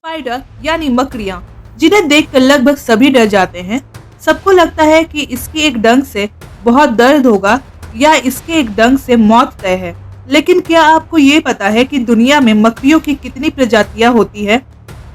Spider यानी मकड़ियाँ, जिन्हें देखकर लगभग सभी डर जाते हैं। सबको लगता है कि इसकी एक डंक से बहुत दर्द होगा या इसके एक डंक से मौत तय है। लेकिन क्या आपको ये पता है कि दुनिया में मकड़ियों की कितनी प्रजातियां होती है?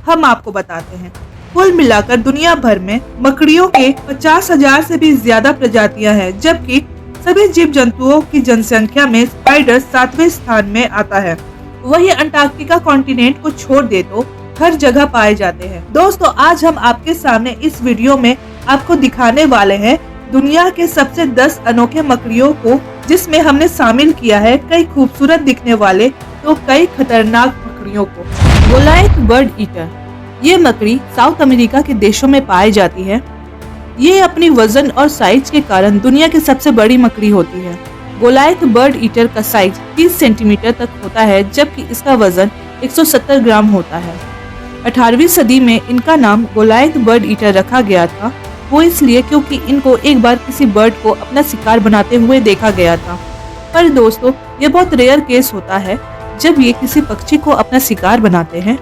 हम आपको बताते हैं। कुल मिलाकर दुनिया भर में मकड़ियों के 50,000 से भी ज्यादा प्रजातियां हैं, जबकि सभी जीव जंतुओं की जनसंख्या में स्पाइडर 7वें स्थान में आता है। वही अंटार्कटिका कॉन्टिनेंट को छोड़ दे तो हर जगह पाए जाते हैं। दोस्तों, आज हम आपके सामने इस वीडियो में आपको दिखाने वाले हैं दुनिया के सबसे 10 अनोखे मकड़ियों को, जिसमें हमने शामिल किया है कई खूबसूरत दिखने वाले तो कई खतरनाक मकड़ियों को। गोलायथ बर्ड ईटर, ये मकड़ी साउथ अमेरिका के देशों में पाई जाती है। ये अपनी वजन और साइज के कारण दुनिया की सबसे बड़ी मकड़ी होती है। गोलायथ बर्ड ईटर का साइज 30 सेंटीमीटर तक होता है, जबकि इसका वजन 170 ग्राम होता है। 18वीं सदी में इनका नाम गोलायथ बर्ड ईटर रखा गया था। वो इसलिए क्योंकि इनको एक बार किसी बर्ड को अपना शिकार बनाते हुए देखा गया था। पर दोस्तों, ये बहुत रेयर केस होता है जब ये किसी पक्षी को अपना शिकार बनाते हैं।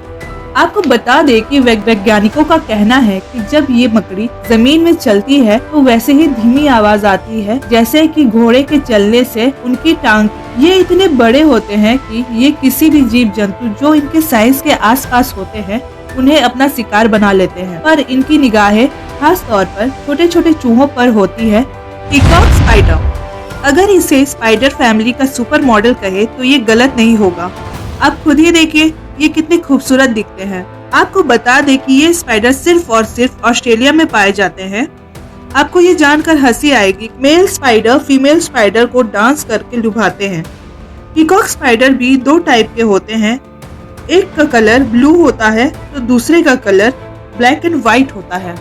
आपको बता दें कि वैज्ञानिकों का कहना है कि जब ये मकड़ी जमीन में चलती है तो वैसे ही धीमी आवाज आती है जैसे कि घोड़े के चलने से उनकी टांग। ये इतने बड़े होते हैं कि ये किसी भी जीव जंतु जो इनके साइज के आसपास होते हैं उन्हें अपना शिकार बना लेते हैं। पर इनकी निगाहें खास तौर पर छोटे छोटे चूहों पर होती है। पीकॉक स्पाइडर, अगर इसे स्पाइडर फैमिली का सुपर मॉडल कहे तो ये गलत नहीं होगा। आप खुद ही देखिए ये कितने खूबसूरत दिखते हैं। आपको बता दें कि ये स्पाइडर सिर्फ और सिर्फ ऑस्ट्रेलिया में पाए जाते हैं। आपको ये जानकर हंसी आएगी, मेल स्पाइडर फीमेल स्पाइडर को डांस करके लुभाते हैं। पीकॉक स्पाइडर भी 2 टाइप के होते हैं। एक का कलर ब्लू होता है तो दूसरे का कलर ब्लैक एंड व्हाइट होता है।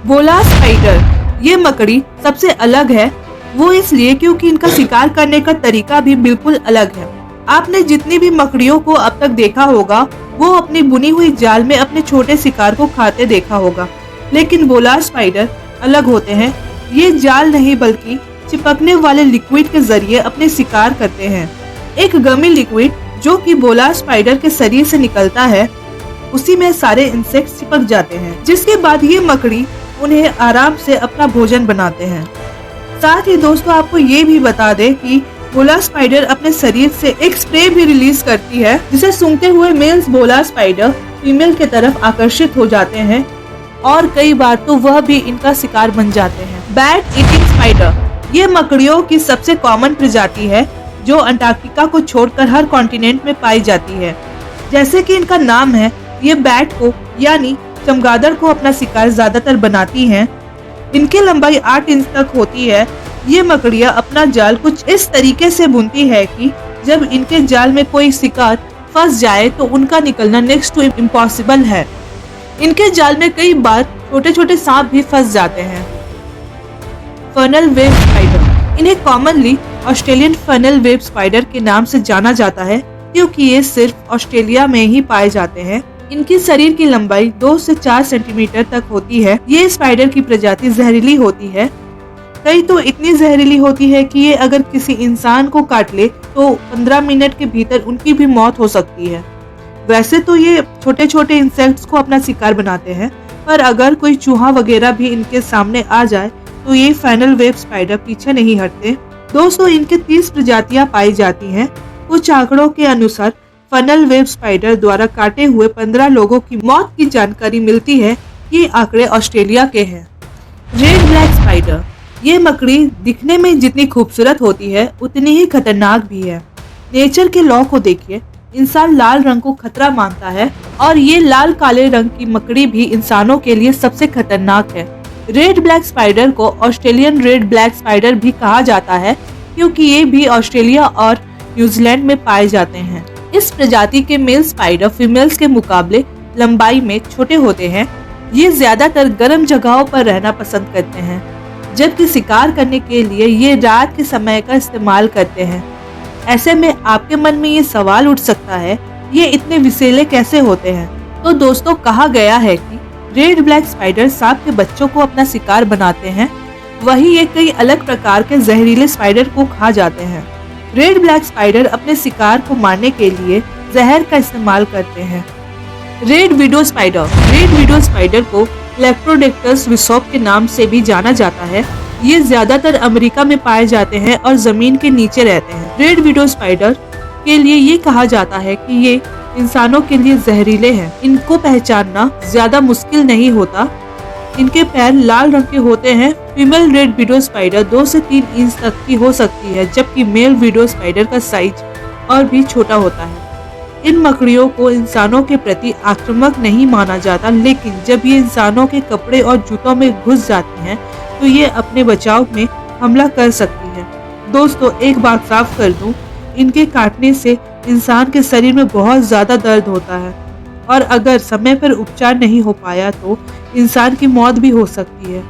बोला स्पाइडर, ये मकड़ी सबसे अलग है। वो इसलिए क्योंकि इनका शिकार करने का तरीका भी बिल्कुल अलग है। आपने जितनी भी मकड़ियों को अब तक देखा होगा वो अपनी बुनी हुई जाल में अपने छोटे शिकार को खाते देखा होगा, लेकिन बोला स्पाइडर अलग होते हैं। ये जाल नहीं बल्कि चिपकने वाले लिक्विड के जरिए अपने शिकार करते हैं। एक गमी लिक्विड जो कि बोला स्पाइडर के शरीर से निकलता है, उसी में सारे इंसेक्ट चिपक जाते हैं, जिसके बाद ये मकड़ी उन्हें आराम से अपना भोजन बनाते हैं। साथ ही दोस्तों, आपको ये भी बता दें कि बोला स्पाइडर अपने शरीर से एक स्प्रे भी रिलीज करती है, जिसे सूंघते हुए मेल्स बोला स्पाइडर फीमेल के तरफ आकर्षित हो जाते हैं और कई बार तो वह भी इनका शिकार बन जाते हैं। बैट ईटिंग स्पाइडर, ये मकड़ियों की सबसे कॉमन प्रजाति है जो अंटार्कटिका को छोड़कर हर कॉन्टिनेंट में पाई जाती है। जैसे कि इनका नाम है, ये बैट को यानी चमगादड़ को अपना शिकार ज्यादातर बनाती हैं। इनकी लंबाई 8 इंच तक होती है। ये मकड़ियाँ अपना जाल कुछ इस तरीके से बुनती है कि जब इनके जाल में कोई शिकार फंस जाए तो उनका निकलना नेक्स्ट टू इम्पॉसिबल है। इनके जाल में कई बार छोटे छोटे सांप भी फंस जाते हैं। फनल वेब स्पाइडर, इन्हें commonly Australian funnel web spider के नाम से जाना जाता है क्योंकि ये सिर्फ ऑस्ट्रेलिया में ही पाए जाते हैं। इनकी शरीर की लंबाई 2 से 4 सेंटीमीटर तक होती है। ये स्पाइडर की प्रजाति जहरीली होती है। कई तो इतनी जहरीली होती है कि ये अगर किसी इंसान को काट ले तो 15 मिनट के भीतर उनकी भी मौत हो सकती है। वैसे तो ये छोटे छोटे इंसेक्ट्स को अपना शिकार बनाते हैं, पर अगर कोई चूहा वगैरह भी इनके सामने आ जाए तो ये फनल वेब स्पाइडर पीछे नहीं हटते। दोस्तों, इनके 30 प्रजातियां पाई जाती हैं। कुछ आंकड़ों के अनुसार फनल वेब स्पाइडर द्वारा काटे हुए 15 लोगों की मौत की जानकारी मिलती है। ये आंकड़े ऑस्ट्रेलिया के हैं। रेड ब्लैक स्पाइडर, ये मकड़ी दिखने में जितनी खूबसूरत होती है उतनी ही खतरनाक भी है। नेचर के लॉ को देखिए, इंसान लाल रंग को खतरा मानता है और ये लाल काले रंग की मकड़ी भी इंसानों के लिए सबसे खतरनाक है। रेड ब्लैक स्पाइडर को ऑस्ट्रेलियन रेड ब्लैक स्पाइडर भी कहा जाता है क्योंकि ये भी ऑस्ट्रेलिया और न्यूजीलैंड में पाए जाते हैं। इस प्रजाति के मेल स्पाइडर फीमेल्स के मुकाबले लंबाई में छोटे होते हैं। ये ज्यादातर गर्म जगहों पर रहना पसंद करते हैं, जबकि शिकार करने के लिए ये रात के समय का इस्तेमाल करते हैं। ऐसे में आपके मन में ये सवाल उठ सकता है, ये इतने विषैले कैसे होते हैं? तो दोस्तों, कहा गया है कि रेड ब्लैक स्पाइडर सांप के बच्चों को अपना शिकार बनाते हैं, वही ये कई अलग प्रकार के जहरीले स्पाइडर को खा जाते हैं। रेड ब्लैक स्पाइडर अपने शिकार को मारने के लिए जहर का इस्तेमाल करते हैं। रेड विडो स्पाइडर को लेप्रोडेक्टस विसोप के नाम से भी जाना जाता है। ये ज्यादातर अमेरिका में पाए जाते हैं और जमीन के नीचे रहते हैं। रेड विडो स्पाइडर के लिए ये कहा जाता है कि ये इंसानों के लिए जहरीले हैं। इनको पहचानना ज्यादा मुश्किल नहीं होता। इनके पैर लाल रंग के होते हैं। फीमेल रेड विडो स्पाइडर 2 से 3 इंच तक की हो सकती है, जबकि मेल विडो स्पाइडर का साइज और भी छोटा होता है। इन मकड़ियों को इंसानों के प्रति आक्रामक नहीं माना जाता, लेकिन जब ये इंसानों के कपड़े और जूतों में घुस जाती हैं, तो ये अपने बचाव में हमला कर सकती है। दोस्तों, एक बात साफ कर दूं, इनके काटने से इंसान के शरीर में बहुत ज्यादा दर्द होता है और अगर समय पर उपचार नहीं हो पाया तो इंसान की मौत भी हो सकती है।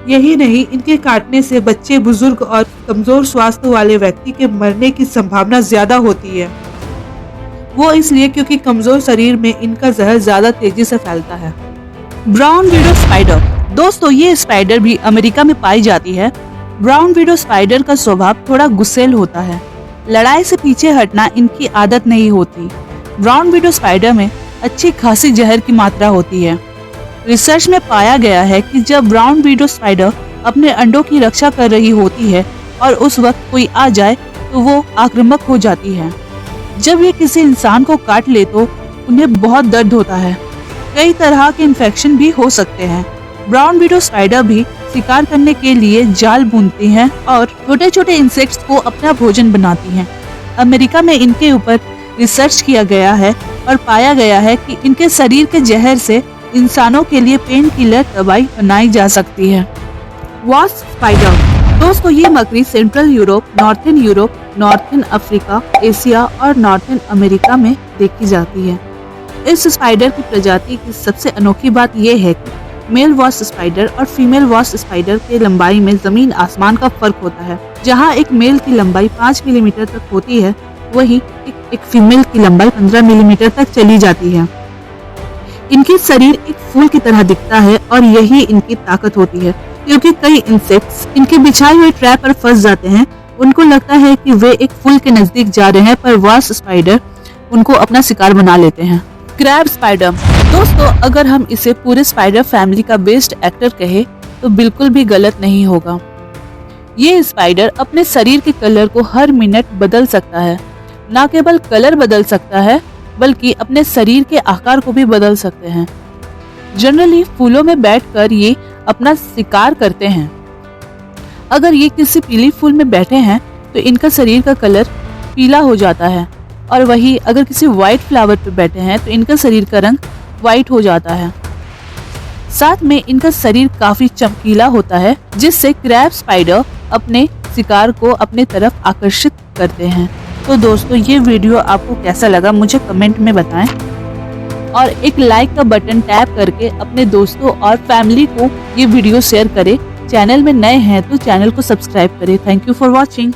यही नहीं, इनके काटने से बच्चे, बुजुर्ग और कमजोर स्वास्थ्य वाले व्यक्ति के मरने की संभावना ज्यादा होती है। वो इसलिए क्योंकि कमजोर शरीर में इनका जहर ज्यादा तेजी से फैलता है। Brown widow spider. दोस्तों, ये स्पाइडर भी अमेरिका में पाई जाती है। ब्राउन विडो स्पाइडर का स्वभाव थोड़ा गुस्सैल होता है। लड़ाई से पीछे हटना इनकी आदत नहीं होती। ब्राउन विडो स्पाइडर में अच्छी खासी जहर की मात्रा होती है। रिसर्च में पाया गया है कि जब ब्राउन विडो स्पाइडर अपने अंडों की रक्षा कर रही होती है और उस वक्त कोई आ जाए तो वो आक्रामक हो जाती है। जब ये किसी इंसान को काट ले तो उन्हें बहुत दर्द होता है। कई तरह के इन्फेक्शन भी हो सकते हैं। ब्राउन विडो स्पाइडर भी शिकार करने के लिए जाल बुनती हैं और छोटे छोटे इंसेक्ट्स को अपना भोजन बनाती हैं। अमेरिका में इनके ऊपर रिसर्च किया गया है और पाया गया है कि इनके शरीर के जहर से इंसानों के लिए पेन किलर दवाई बनाई जा सकती है। Wasp spider. दोस्तों, ये मकड़ी central Europe, northern Africa, Asia और नॉर्थन अमेरिका में देखी जाती है। इस स्पाइडर की प्रजाति की सबसे अनोखी बात यह है कि मेल वास्प स्पाइडर और फीमेल वास्प स्पाइडर के लंबाई में जमीन आसमान का फर्क होता है। जहां एक मेल की लंबाई 5 मिलीमीटर तक होती है, वहीं एक फीमेल की लंबाई 15 मिलीमीटर तक चली जाती है। इनकी शरीर एक फूल की तरह दिखता है और यही इनकी ताकत होती है, क्योंकि कई इंसेक्ट्स इनके बिछाए हुए ट्रैप पर फंस जाते हैं। उनको लगता है कि वे एक फूल के नजदीक जा रहे हैं, पर वास्प स्पाइडर उनको अपना शिकार बना लेते हैं। Crab spider. दोस्तों, अगर हम इसे पूरे स्पाइडर फैमिली का बेस्ट एक्टर कहे तो बिल्कुल भी गलत नहीं होगा। ये स्पाइडर अपने शरीर के कलर को हर मिनट बदल सकता है। न केवल कलर बदल सकता है, बल्कि अपने शरीर के आकार को भी बदल सकते हैं। जनरली फूलों में बैठकर ये अपना शिकार करते हैं। अगर ये किसी पीली फूल में बैठे हैं तो इनका शरीर का कलर पीला हो जाता है, और वही अगर किसी व्हाइट फ्लावर पर बैठे हैं तो इनका शरीर का रंग व्हाइट हो जाता है। साथ में इनका शरीर काफी चमकीला होता है, जिससे क्रैब स्पाइडर अपने शिकार को अपने तरफ आकर्षित करते हैं। तो दोस्तों, ये वीडियो आपको कैसा लगा मुझे कमेंट में बताएं और एक लाइक का बटन टैप करके अपने दोस्तों और फैमिली को ये वीडियो शेयर करें। चैनल में नए हैं तो चैनल को सब्सक्राइब करें। Thank you for watching.